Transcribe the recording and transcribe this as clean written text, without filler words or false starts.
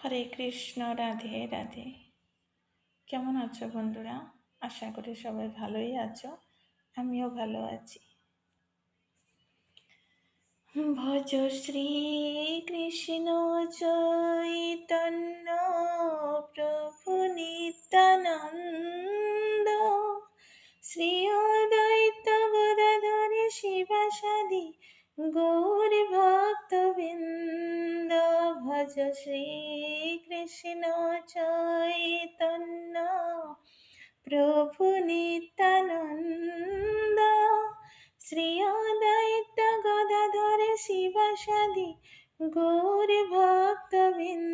হরে কৃষ্ণ, রাধে রাধে। কেমন আছো বন্ধুরা? আশা করি সবাই ভালোই আছো। আমিও ভালো আছি। ভজ শ্রী কৃষ্ণ চৈতন্য প্রভু নিত্যানন্দ, শ্রী অদ্বৈত গদাধর শিবাসাদি গৌর ভক্তবৃন্দ। ভজ শ্রী কৃষ্ণ চৈতন্য প্রভু নিত্যানন্দ, শ্রী অদ্বৈত গদাধর শিবাসাদি গৌর ভক্তবৃন্দ।